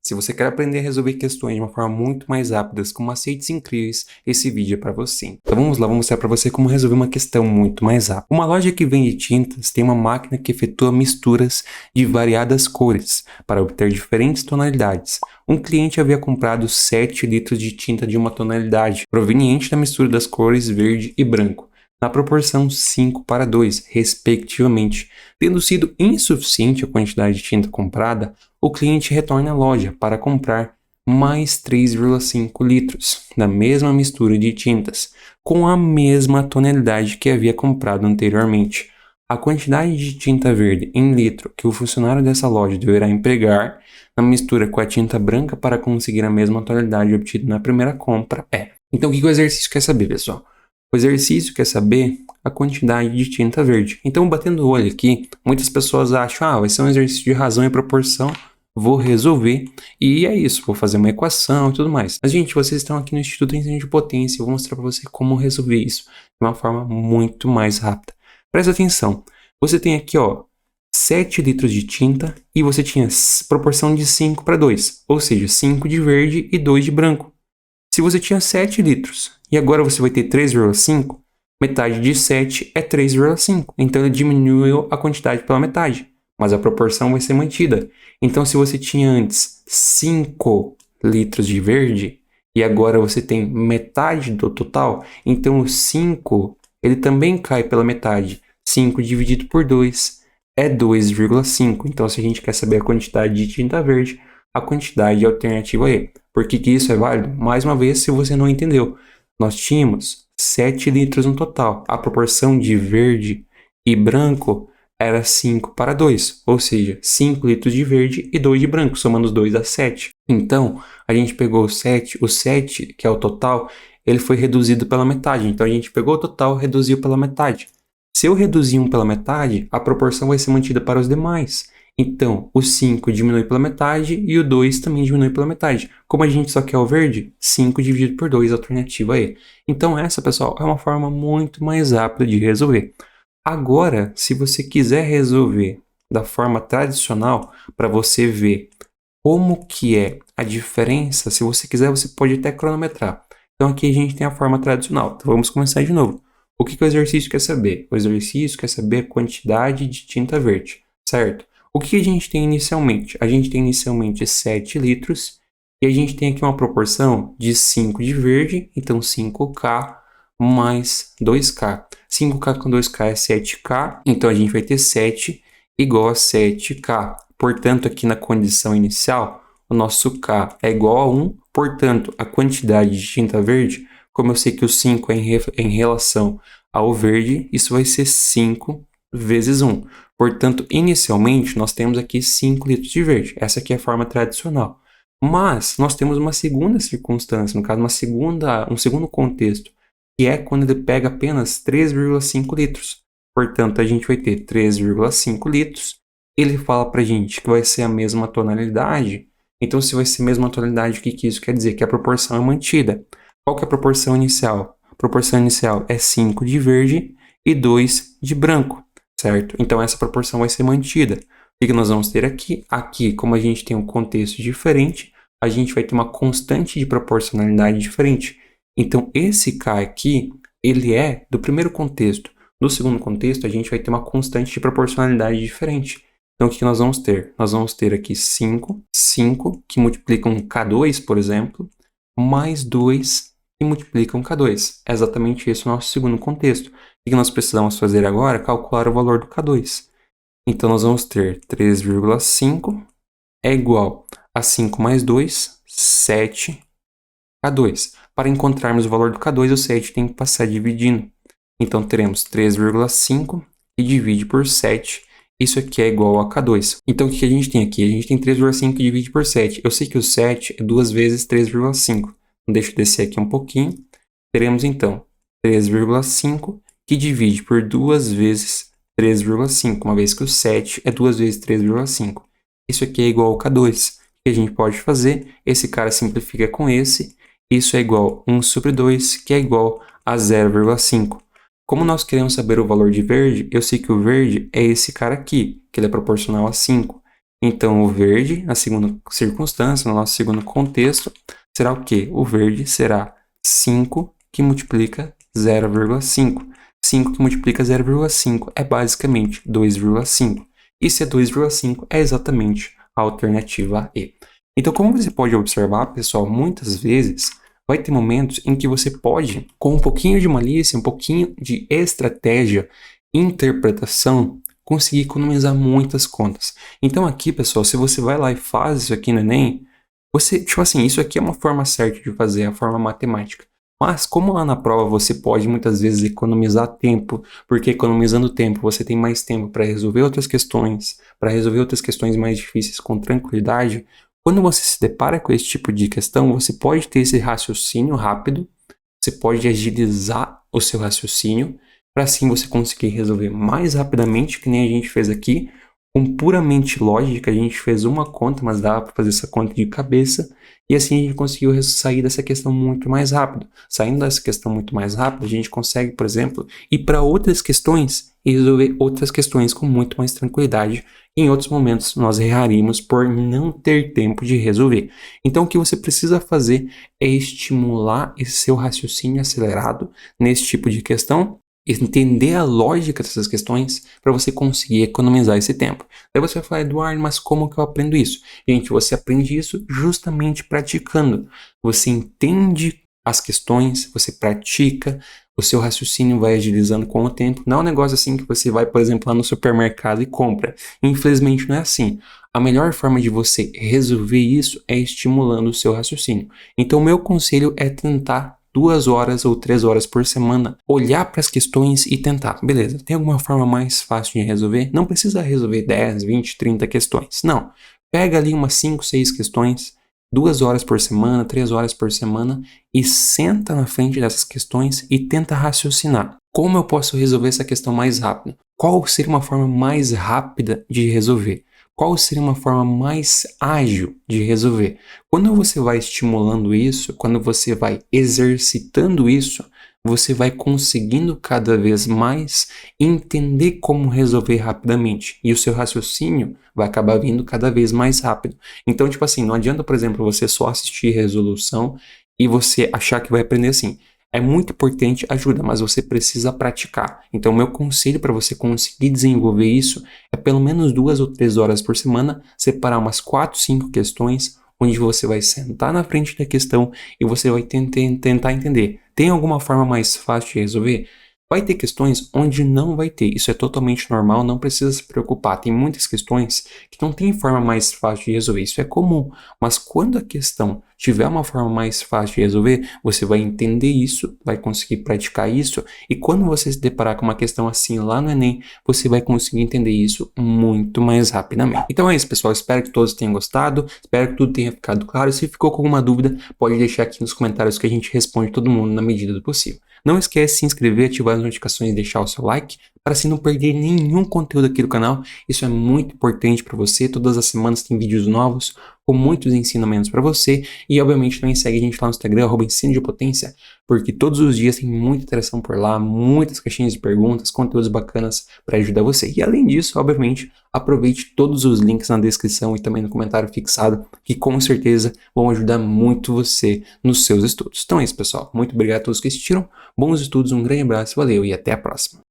Se você quer aprender a resolver questões de uma forma muito mais rápida, com macetes incríveis, esse vídeo é para você. Então vamos lá, vou mostrar para você como resolver uma questão muito mais rápida. Uma loja que vende tintas tem uma máquina que efetua misturas de variadas cores para obter diferentes tonalidades. Um cliente havia comprado 7 litros de tinta de uma tonalidade, proveniente da mistura das cores verde e branco, na proporção 5:2, respectivamente. Tendo sido insuficiente a quantidade de tinta comprada, o cliente retorna à loja para comprar mais 3,5 litros da mesma mistura de tintas, com a mesma tonalidade que havia comprado anteriormente. A quantidade de tinta verde em litro que o funcionário dessa loja deverá empregar na mistura com a tinta branca para conseguir a mesma tonalidade obtida na primeira compra é. Então, o que o exercício quer saber, pessoal? O exercício quer saber a quantidade de tinta verde. Então, batendo o olho aqui, muitas pessoas acham, vai ser um exercício de razão e proporção, vou resolver, e é isso, vou fazer uma equação e tudo mais. Mas, gente, vocês estão aqui no Instituto de Ensino de Potência, eu vou mostrar para você como resolver isso de uma forma muito mais rápida. Presta atenção, você tem aqui, 7 litros de tinta e você tinha proporção de 5:2, ou seja, 5 de verde e 2 de branco. Se você tinha 7 litros e agora você vai ter 3,5, metade de 7 é 3,5. Então ele diminuiu a quantidade pela metade, mas a proporção vai ser mantida. Então se você tinha antes 5 litros de verde e agora você tem metade do total, então o 5 ele também cai pela metade. 5 dividido por 2 é 2,5. Então se a gente quer saber a quantidade de tinta verde, a quantidade é a alternativa E. Por que isso é válido? Mais uma vez, se você não entendeu, nós tínhamos 7 litros no total. A proporção de verde e branco era 5:2, ou seja, 5 litros de verde e 2 de branco, somando os dois dá 7. Então, a gente pegou o 7, que é o total, ele foi reduzido pela metade. Então, a gente pegou o total e reduziu pela metade. Se eu reduzir 1 pela metade, a proporção vai ser mantida para os demais. Então, o 5 diminui pela metade e o 2 também diminui pela metade. Como a gente só quer o verde, 5 dividido por 2, alternativa E. Então essa, pessoal, é uma forma muito mais rápida de resolver. Agora, se você quiser resolver da forma tradicional, para você ver como que é a diferença, se você quiser, você pode até cronometrar. Então aqui a gente tem a forma tradicional. Então vamos começar de novo. O que o exercício quer saber? O exercício quer saber a quantidade de tinta verde, certo? O que a gente tem inicialmente? A gente tem inicialmente 7 litros e a gente tem aqui uma proporção de 5 de verde, então 5K mais 2K. 5K com 2K é 7K, então a gente vai ter 7 igual a 7K. Portanto, aqui na condição inicial, o nosso K é igual a 1, portanto, a quantidade de tinta verde, como eu sei que o 5 é em relação ao verde, isso vai ser 5 vezes 1. Portanto, inicialmente, nós temos aqui 5 litros de verde. Essa aqui é a forma tradicional. Mas nós temos uma segunda circunstância, no caso, um segundo contexto, que é quando ele pega apenas 3,5 litros. Portanto, a gente vai ter 3,5 litros. Ele fala para a gente que vai ser a mesma tonalidade. Então, se vai ser a mesma tonalidade, o que isso quer dizer? Que a proporção é mantida. Qual que é a proporção inicial? A proporção inicial é 5 de verde e 2 de branco, certo? Então, essa proporção vai ser mantida. O que nós vamos ter aqui? Aqui, como a gente tem um contexto diferente, a gente vai ter uma constante de proporcionalidade diferente. Então, esse K aqui, ele é do primeiro contexto. No segundo contexto, a gente vai ter uma constante de proporcionalidade diferente. Então, o que nós vamos ter? Nós vamos ter aqui 5 que multiplicam K2, por exemplo, mais 2 que multiplicam K2. É exatamente esse o nosso segundo contexto. O que nós precisamos fazer agora? Calcular o valor do K2. Então, nós vamos ter 3,5 é igual a 5 mais 2, 7 K2. Para encontrarmos o valor do K2, o 7 tem que passar dividindo. Então, teremos 3,5 que divide por 7. Isso aqui é igual a K2. Então, o que a gente tem aqui? A gente tem 3,5 que divide por 7. Eu sei que o 7 é 2 vezes 3,5. Então, deixa eu descer aqui um pouquinho. Teremos, então, 3,5 que divide por 2 vezes 3,5, uma vez que o 7 é 2 vezes 3,5. Isso aqui é igual ao K2. O que a gente pode fazer? Esse cara simplifica com esse. Isso é igual a 1 sobre 2, que é igual a 0,5. Como nós queremos saber o valor de verde, eu sei que o verde é esse cara aqui, que ele é proporcional a 5. Então, o verde, na segunda circunstância, no nosso segundo contexto, será o quê? O verde será 5 que multiplica 0,5. 5 que multiplica 0,5 é basicamente 2,5. E se é 2,5 é exatamente a alternativa E. Então, como você pode observar, pessoal, muitas vezes vai ter momentos em que você pode, com um pouquinho de malícia, um pouquinho de estratégia, interpretação, conseguir economizar muitas contas. Então aqui, pessoal, se você vai lá e faz isso aqui no Enem, você, tipo assim, isso aqui é uma forma certa de fazer, a forma matemática. Mas como lá na prova você pode muitas vezes economizar tempo, porque economizando tempo você tem mais tempo para resolver outras questões, mais difíceis com tranquilidade, quando você se depara com esse tipo de questão, você pode ter esse raciocínio rápido, você pode agilizar o seu raciocínio, para assim você conseguir resolver mais rapidamente, que nem a gente fez aqui, com puramente lógica. A gente fez uma conta, mas dava para fazer essa conta de cabeça, e assim a gente conseguiu sair dessa questão muito mais rápido. Saindo dessa questão muito mais rápido, a gente consegue, por exemplo, ir para outras questões e resolver outras questões com muito mais tranquilidade. Em outros momentos, nós erraríamos por não ter tempo de resolver. Então, o que você precisa fazer é estimular esse seu raciocínio acelerado nesse tipo de questão, entender a lógica dessas questões para você conseguir economizar esse tempo. Daí você vai falar, Eduardo, mas como que eu aprendo isso? Gente, você aprende isso justamente praticando. Você entende as questões, você pratica, o seu raciocínio vai agilizando com o tempo. Não é um negócio assim que você vai, por exemplo, lá no supermercado e compra. Infelizmente não é assim. A melhor forma de você resolver isso é estimulando o seu raciocínio. Então, o meu conselho é tentar 2 horas ou 3 horas por semana, olhar para as questões e tentar. Beleza, tem alguma forma mais fácil de resolver? Não precisa resolver 10, 20, 30 questões. Não. Pega ali umas 5, 6 questões, 2 horas por semana, 3 horas por semana e senta na frente dessas questões e tenta raciocinar. Como eu posso resolver essa questão mais rápido? Qual seria uma forma mais rápida de resolver? Qual seria uma forma mais ágil de resolver? Quando você vai estimulando isso, quando você vai exercitando isso, você vai conseguindo cada vez mais entender como resolver rapidamente. E o seu raciocínio vai acabar vindo cada vez mais rápido. Então, tipo assim, não adianta, por exemplo, você só assistir resolução e você achar que vai aprender assim. É muito importante, ajuda, mas você precisa praticar. Então, meu conselho para você conseguir desenvolver isso é pelo menos 2 ou 3 horas por semana, separar umas 4, 5 questões, onde você vai sentar na frente da questão e você vai tentar entender. Tem alguma forma mais fácil de resolver? Vai ter questões onde não vai ter. Isso é totalmente normal, não precisa se preocupar. Tem muitas questões que não tem forma mais fácil de resolver. Isso é comum. Mas quando a questão tiver uma forma mais fácil de resolver, você vai entender isso, vai conseguir praticar isso, e quando você se deparar com uma questão assim lá no Enem, você vai conseguir entender isso muito mais rapidamente. Então é isso, pessoal. Espero que todos tenham gostado, espero que tudo tenha ficado claro. Se ficou com alguma dúvida, pode deixar aqui nos comentários que a gente responde todo mundo na medida do possível. Não esquece de se inscrever, ativar as notificações e deixar o seu like, para assim não perder nenhum conteúdo aqui do canal. Isso é muito importante para você. Todas as semanas tem vídeos novos com muitos ensinamentos para você. E obviamente também segue a gente lá no Instagram, @ensino de potência, porque todos os dias tem muita interação por lá, muitas caixinhas de perguntas, conteúdos bacanas para ajudar você. E além disso, obviamente, aproveite todos os links na descrição e também no comentário fixado, que com certeza vão ajudar muito você nos seus estudos. Então é isso, pessoal. Muito obrigado a todos que assistiram. Bons estudos, um grande abraço, valeu e até a próxima.